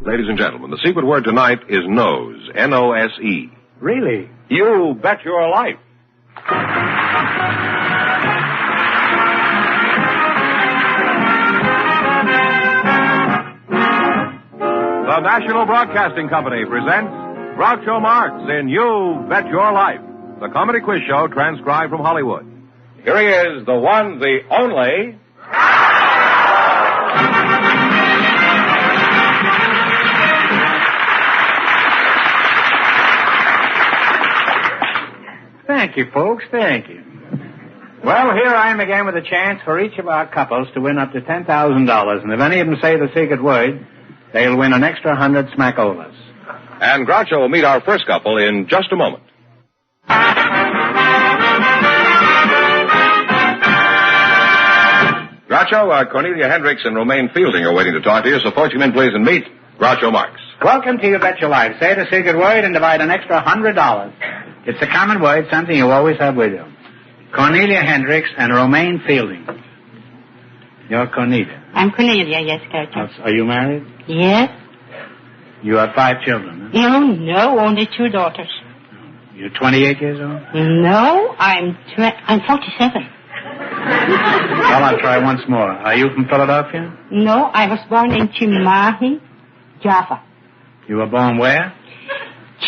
Ladies and gentlemen, the secret word tonight is nose. N-O-S-E. Really? You bet your life. The National Broadcasting Company presents Groucho Marx in You Bet Your Life, the comedy quiz show transcribed from Hollywood. Here he is, the one, the only... Thank you, folks. Thank you. Well, here I am again with a chance for each of our couples to win up to $10,000. And if any of them say the secret word, they'll win an extra 100 smackolas. And Groucho will meet our first couple in just a moment. Groucho, Cornelia Hendricks and Romaine Fielding are waiting to talk to you, so fortune in, please, and meet Groucho Marx. Welcome to You Bet Your Life. Say the secret word and divide an extra $100. It's a common word, something you always have with you. Cornelia Hendricks and Romaine Fielding. You're Cornelia. I'm Cornelia, yes, Groucho. Are you married? Yes. You have 5 children, huh? No, only 2 daughters. You're 28 years old? No, I'm 47. Well, I'll try once more. Are you from Philadelphia? No, I was born in Cimahi, Java. You were born where?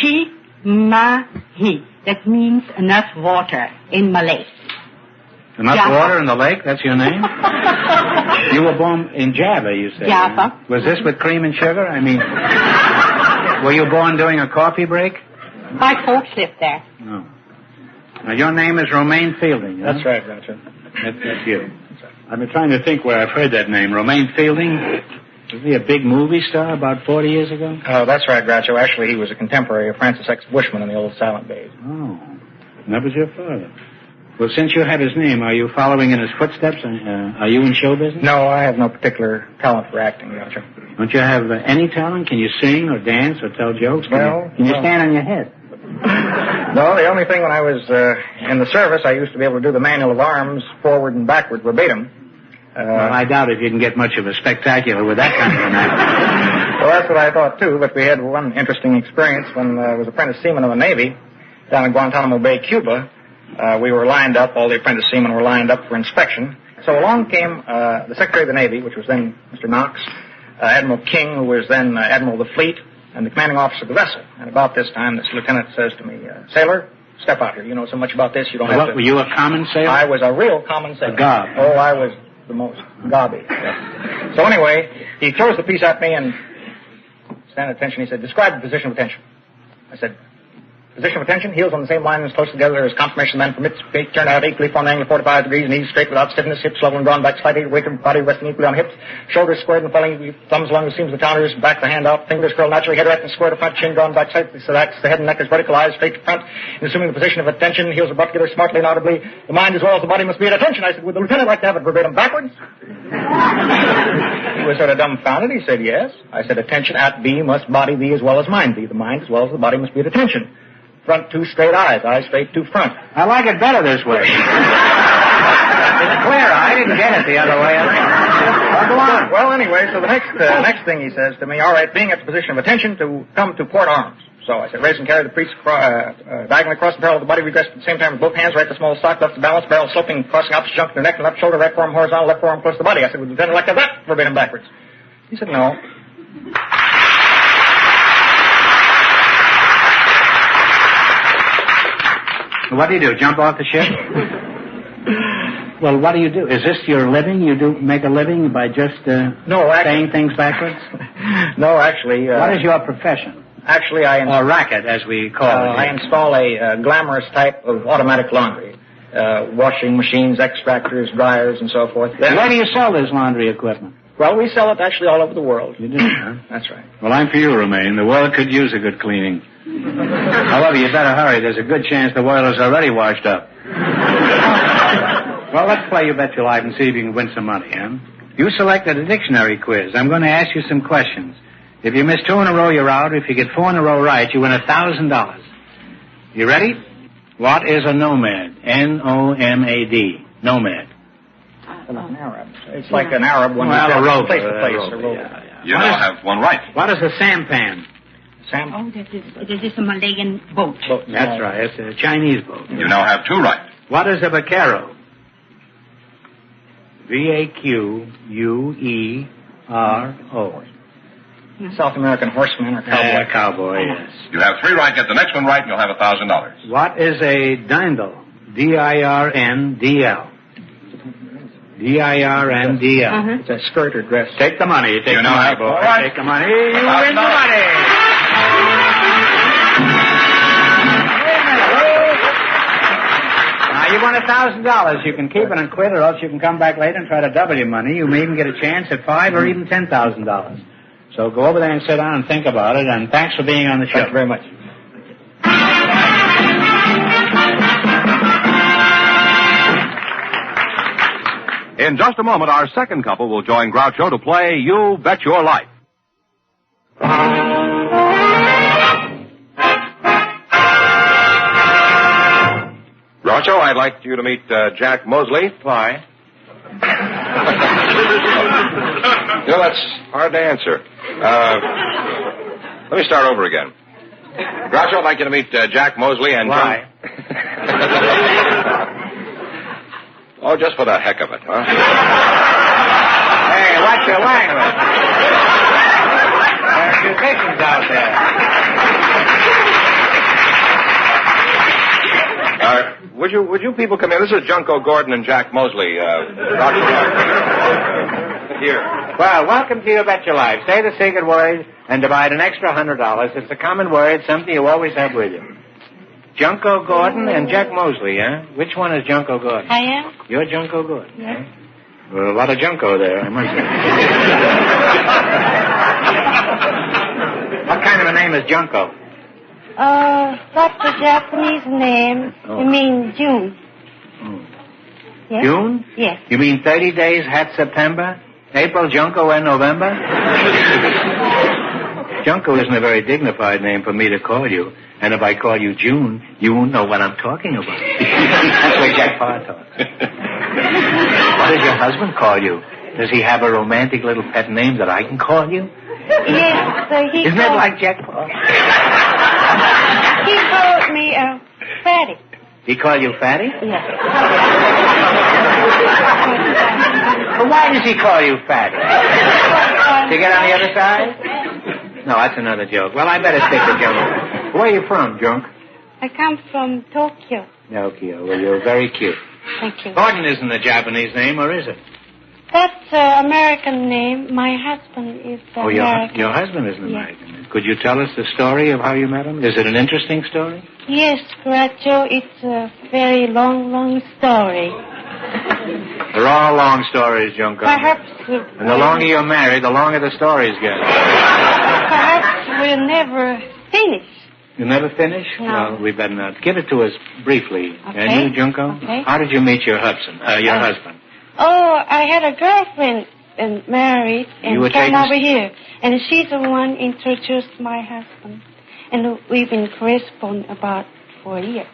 Cimahi. That means enough water in Malay. Enough Java. water in the lake? That's your name? You were born in Java, you said. Java. Was this with cream and sugar? I mean, were you born during a coffee break? My folks lived there. No. Now, your name is Romaine Fielding, huh? That's right, Groucho. That's you. I've been trying to think where I've heard that name. Romaine Fielding? Was he a big movie star about 40 years ago? Oh, that's right, Groucho. Actually, he was a contemporary of Francis X. Bushman in the old silent days. Oh. And that was your father. Well, since you have his name, are you following in his footsteps? Are you in show business? No, I have no particular talent for acting, Groucho. Don't you have any talent? Can you sing or dance or tell jokes? Can you stand on your head? No, the only thing when I was in the service, I used to be able to do the manual of arms forward and backward verbatim. Well, I doubt if you can get much of a spectacular with that kind of an act. Well, that's what I thought, too, but we had one interesting experience when I was apprentice seaman of the Navy down in Guantanamo Bay, Cuba. We were lined up, all the apprentice seamen were lined up for inspection. So along came the Secretary of the Navy, which was then Mr. Knox, Admiral King, who was then Admiral of the Fleet, and the commanding officer of the vessel. And about this time, this lieutenant says to me, sailor, step out here. You know so much about this, you don't have to... Were you a common sailor? I was a real common sailor. A gob. Oh, I was the most gobby. Yeah. So anyway, he throws the piece at me and, stand at attention, he said, describe the position of attention. I said, position of attention, heels on the same line as close together as confirmation man permits, feet turned out equally from an angle of 45 degrees, knees straight without stiffness, hips level and drawn back slightly, weight of body resting equally on hips, shoulders squared and falling, thumbs along the seams of the counters, back the hand out, fingers curled naturally, head erect and square to front, chin drawn back slightly, so that's the head and neck is vertical, eyes straight to front, and assuming the position of attention, heels are brought together smartly and audibly, the mind as well as the body must be at attention. I said, would the lieutenant like to have it verbatim backwards? He was sort of dumbfounded. He said, yes. I said, attention at B must body be as well as mind be. The mind as well as the body must be at attention. Front 2 straight eyes straight 2 front. I like it better this way. It's clear. I didn't get it the other way. Well, go on. Well, anyway, so the next thing he says to me, all right, being at the position of attention to come to port arms. So I said, raise and carry the priest diagonally across the barrel of the body, regress at the same time with both hands, right the small stock, left the balance, barrel sloping, crossing opposite junction to the neck, and left shoulder, right forearm horizontal, left forearm close to the body. I said, would the lieutenant like to have that verbatim backwards? He said, no. What do you do, jump off the ship? Well, what do you do? Is this your living? You do make a living by just saying things backwards? No, actually... what is your profession? Actually, or racket, as we call it. I install a glamorous type of automatic laundry. Washing machines, extractors, dryers, and so forth. Where do you sell this laundry equipment? Well, we sell it actually all over the world. You do, huh? That's right. Well, I'm for you, Romaine. The world could use a good cleaning. However, you better hurry. There's a good chance the world is already washed up. Well, let's play You Bet Your Life and see if you can win some money, huh? You selected a dictionary quiz. I'm going to ask you some questions. If you miss 2 in a row, you're out. If you get 4 in a row right, you win $1,000. You ready? What is a nomad? N-O-M-A-D. Nomad. An Arab. It's like an Arab when you go from place to place. Yeah. You now have one right. What is a sampan? Sam? Oh, that is a Malayan boat. That's right. It's a Chinese boat. You now have two right. What is a vaquero? V-A-Q-U-E-R-O. South American horseman or cowboy. Cowboy, yes. You have three right. Get the next one right, and you'll have $1,000. What is a dindle? D-I-R-N-D-L. D-I-R-N-D-L. It's a skirt or dress. Take the money. Take the now money, have boy. all right. Take the money. You win the money. Now, you won $1,000. You can keep it and quit, or else you can come back later and try to double your money. You may even get a chance at $5,000 or even $10,000. So go over there and sit down and think about it, and thanks for being on the show. Thank you very much. In just a moment, our second couple will join Groucho to play You Bet Your Life. Groucho, I'd like you to meet Jack Mosley. Why? You know, that's hard to answer. Let me start over again. Groucho, I'd like you to meet Jack Mosley and... Why? Oh, just for the heck of it, huh? Hey, watch your language. There are musicians out there. Would you people come in? This is Junko Gordon and Jack Mosley. Here. Well, welcome to You Bet Your Life. Say the secret word and divide an extra $100. It's a common word, something you always have with you. Junko Gordon and Jack Mosley, huh? Which one is Junko Gordon? I am? You're Junko Gordon. Yes. Well, a lot of Junko there, I must say. What kind of a name is Junko? That's a Japanese name. Oh. It means June. Oh. Yes? June? Yes. You mean 30 days had September? April, Junko, and November? Junko isn't a very dignified name for me to call you. And if I call you June, you won't know what I'm talking about. That's the way Jack Parr talks. What does your husband call you? Does he have a romantic little pet name that I can call you? Yes, he Isn't that like Jack Parr? He called me Fatty. He call you Fatty? Yes. Well, why does he call you Fatty? To get on the other side? No, that's another joke. Well, I better stick to Junk. Where are you from, Junk? I come from Tokyo. Tokyo. Well, you're very cute. Thank you. Gordon isn't a Japanese name, or is it? That's an American name. My husband is American. Your husband is an American. Could you tell us the story of how you met him? Is it an interesting story? Yes, Groucho. It's a very long, long story. They're all long stories, Junko. Perhaps... And the longer you're married, the longer the stories get. Perhaps we'll never finish. You never finish? No. Well, we better not. Give it to us briefly. Okay. Can you, Junko? Okay. How did you meet your husband? Oh, I had a girlfriend and married and came over here. And she's the one introduced my husband. And we've been corresponding about for a year.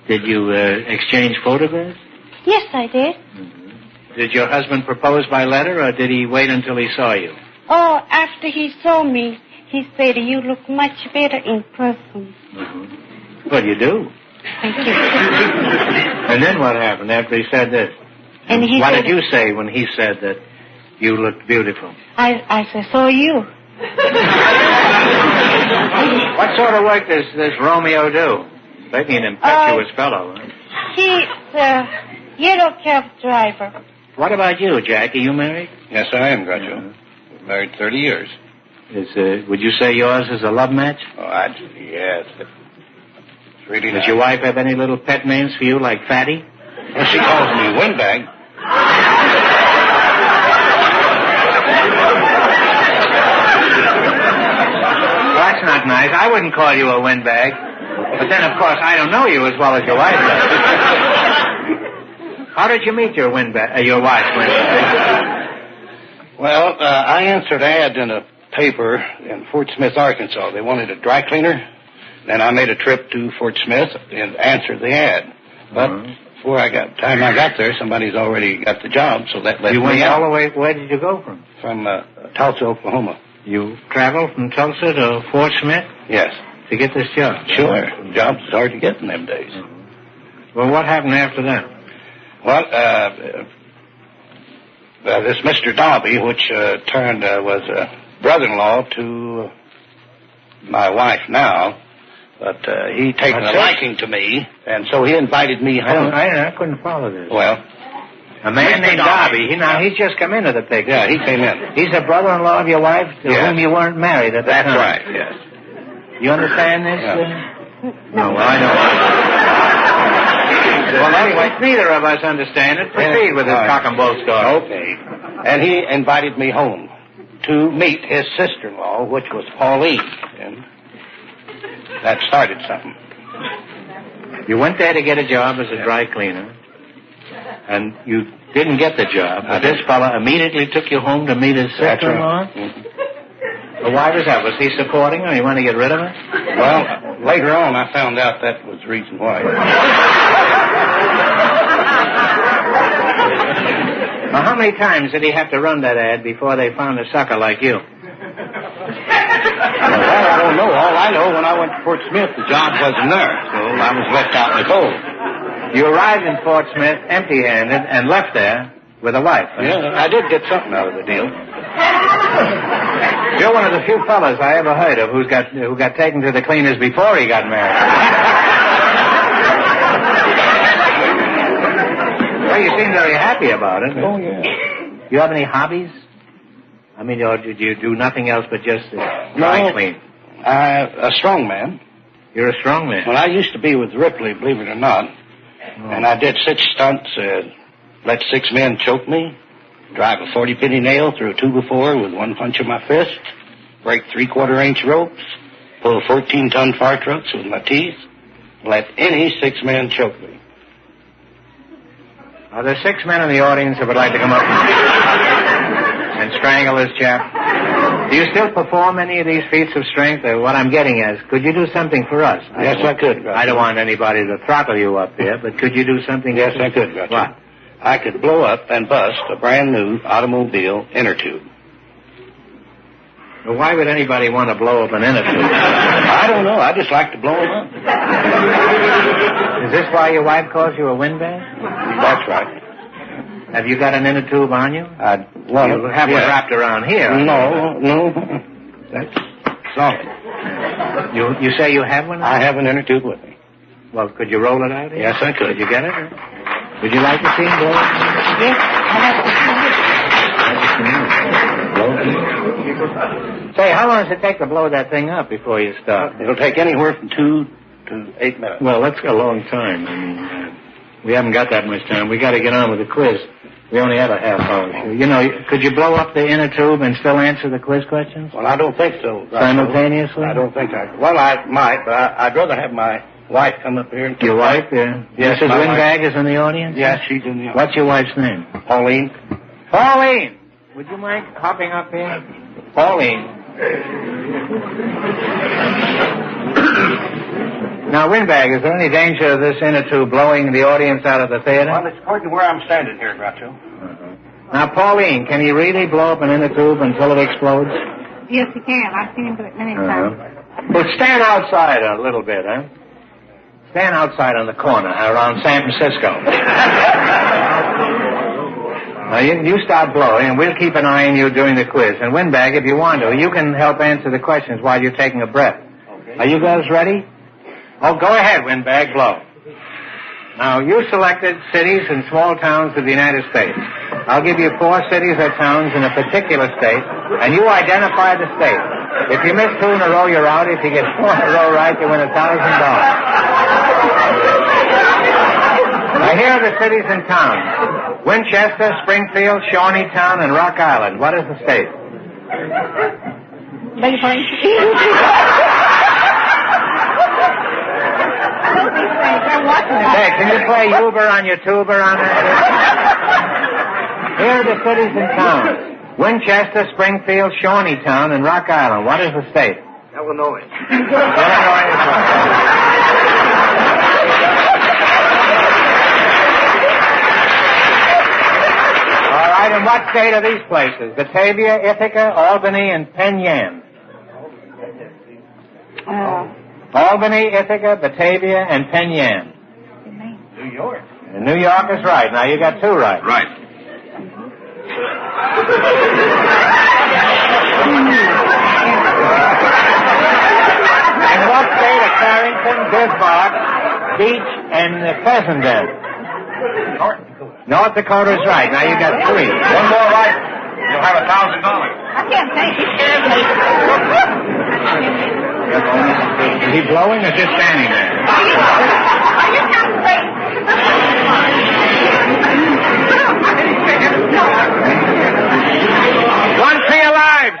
Did you exchange photographs? Yes, I did. Mm-hmm. Did your husband propose by letter, or did he wait until he saw you? Oh, after he saw me, he said, you look much better in person. Mm-hmm. Well, you do. Thank you. And then what happened after he said this? And he what said, did you say when he said that you looked beautiful? I said, so you. What sort of work does Romeo do? Maybe an impetuous fellow. Huh? He's a yellow cab driver. What about you, Jack? Are you married? Yes, I am, Groucho. We're married 30 years. Would you say yours is a love match? Oh, yes. It's really Does nice. your wife have any little pet names for you, like Fatty? Well, she calls me Windbag. Well, that's not nice. I wouldn't call you a windbag. But then, of course, I don't know you as well as your wife does. How did you meet your wife, Windbag? Well, I answered ads in a paper in Fort Smith, Arkansas. They wanted a dry cleaner. Then I made a trip to Fort Smith and answered the ad. But before I got there, somebody's already got the job, so that left me You went out. all the way. Where did you go from? From Tulsa, Oklahoma. You traveled from Tulsa to Fort Smith? Yes. To get this job? Sure. Jobs is hard to get in them days. Well, what happened after that? Well, this Mr. Darby, which was a brother-in-law to my wife now, but he taken a liking to me, and so he invited me home. I couldn't follow this. Well, a man named Darby. He's just come into the picture. Yeah, he came in. He's a brother-in-law of your wife to whom you weren't married at that time. That's right, yes. You understand this? Yeah. No, well, I don't. Well, anyway, neither of us understand it. Proceed with this cock and bull story. Okay. And he invited me home to meet his sister-in-law, which was Pauline. And that started something. You went there to get a job as a dry cleaner, and you didn't get the job, but this fellow immediately took you home to meet his sister-in-law? That's right. Mm-hmm. Well, why was that? Was he supporting her? You want to get rid of her? Well, later on I found out that was the reason why. Well, how many times did he have to run that ad before they found a sucker like you? Well, I don't know. All I know, when I went to Fort Smith, the job wasn't there, so I was left out in the cold. You arrived in Fort Smith empty-handed and left there with a wife. Huh? Yeah, I did get something out of the deal. You're one of the few fellas I ever heard of who got taken to the cleaners before he got married. Well, you seem very happy about it. Oh, yeah. You have any hobbies? I mean, did you do nothing else but just dry clean? A strong man. You're a strong man. Well, I used to be with Ripley, believe it or not, and I did such stunts, let 6 men choke me, drive a 40-penny nail through a 2x4 with one punch of my fist, break 3/4-inch ropes, pull 14-ton fire trucks with my teeth, let any 6 men choke me. Are there 6 men in the audience who would like to come up and strangle this chap? Do you still perform any of these feats of strength? What I'm getting at is, could you do something for us? Yes, I could. I don't want anybody to throttle you up here, but could you do something? Yes, I could. What? I could blow up and bust a brand new automobile inner tube. Well, why would anybody want to blow up an inner tube? I don't know. I just like to blow them up. Is this why your wife calls you a windbag? That's right. Have you got an inner tube on you? You have it wrapped around here. No. That's solid. You say you have one? I have an inner tube with me. Well, could you roll it out here? Yes, I could. Could you get it? Would you like to see him blow it? Yes, I like to see it. Say, how long does it take to blow that thing up before you start? It'll take anywhere from 2 to 8 minutes. Well, that's a long time. I mean, we haven't got that much time. We got to get on with the quiz. We only have a half hour. You know, could you blow up the inner tube and still answer the quiz questions? Well, I don't think so. Simultaneously? I don't think I... Well, I might, but I'd rather have my wife come up here and... Your wife, yeah? Yes, Mrs. Windbag is in the audience? Yes, she's in the audience. What's your wife's name? Pauline. Pauline! Would you mind hopping up here? Pauline. Now, Windbag, is there any danger of this inner tube blowing the audience out of the theater? Well, it's according to where I'm standing here, Groucho. Now, Pauline, can you really blow up an inner tube until it explodes? Yes, he can. I've seen him do it many times. Well, stand outside a little bit, huh? Stand outside on the corner around San Francisco. Now, you start blowing, and we'll keep an eye on you during the quiz. And, Windbag, if you want to, you can help answer the questions while you're taking a breath. Okay. Are you guys ready? Oh, go ahead, Windbag, blow. Now, you selected cities and small towns of the United States. I'll give you 4 cities or towns in a particular state, and you identify the state. If you miss 2 in a row, you're out. If you get 4 in a row right, you win $1,000. Now, here are the cities and towns. Winchester, Springfield, Shawneetown, and Rock Island. What is the state? Beg your pardon? Hey, can you play Uber on your tuber on that? Here are the cities and towns. Winchester, Springfield, Shawneetown, and Rock Island. What is the state? Illinois. Illinois is right. All right, right, and what state are these places? Batavia, Ithaca, Albany, and Penn Yan. Albany, Ithaca, Batavia, and Penn Yan. New York. And New York is right. Now, you got two right. Right. And what state are Carrington, Bismarck, Beach, and Fessenden? North Dakota is right. Now, you got three. One more right, you'll have $1,000. I can't take it. Is he blowing or just standing there? Are you calculating? One for your lives.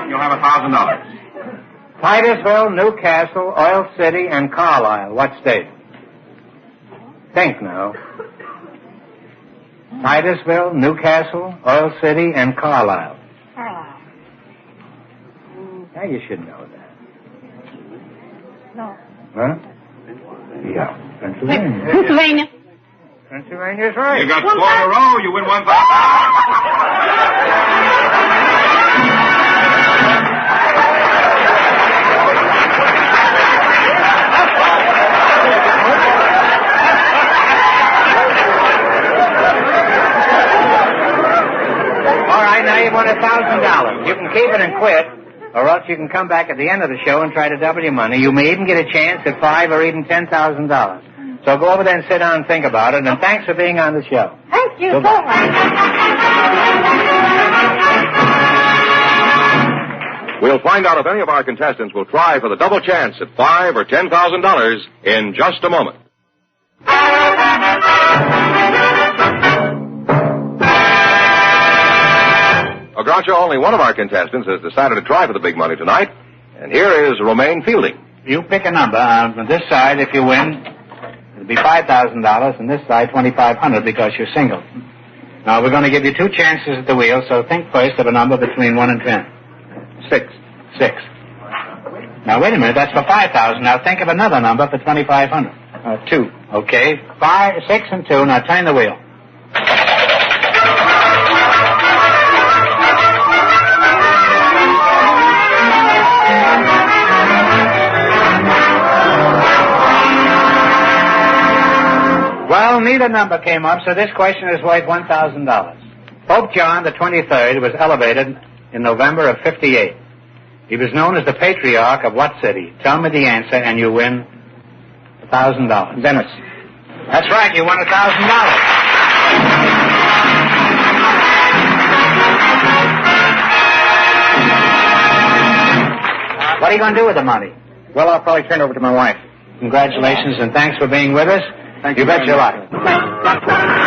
You'll have $1,000. Titusville, Newcastle, Oil City, and Carlisle. What state? Think now. Titusville, Newcastle, Oil City, and Carlisle. Now you should know that. No. Huh? Yeah. Pennsylvania. Pennsylvania. Pennsylvania's right. You got 4 in a row. You win $1,000. Now you won $1,000. You can keep it and quit, or else you can come back at the end of the show and try to double your money. You may even get a chance at $5,000 or even $10,000. So go over there and sit down and think about it, and thanks for being on the show. Thank you Goodbye. so much. We'll find out if any of our contestants will try for the double chance at $5,000 or $10,000 in just a moment. Groucho, only one of our contestants has decided to try for the big money tonight, and here is Romaine Fielding. You pick a number. On this side, if you win, it'll be $5,000, and this side, $2,500 because you're single. Now, we're going to give you two chances at the wheel, so think first of a number between 1 and 10. 6. Now, wait a minute. That's for $5,000. Now, think of another number for $2,500. 2. Okay. 5, 6, and 2. Now, turn the wheel. Well, neither number came up, so this question is worth $1,000. Pope John the 23rd was elevated in November of 58. He was known as the patriarch of what city? Tell me the answer, and you win $1,000. Venice. That's right, you won $1,000. What are you going to do with the money? Well, I'll probably turn it over to my wife. Congratulations, and thanks for being with us. Thank you. You bet very your much. life.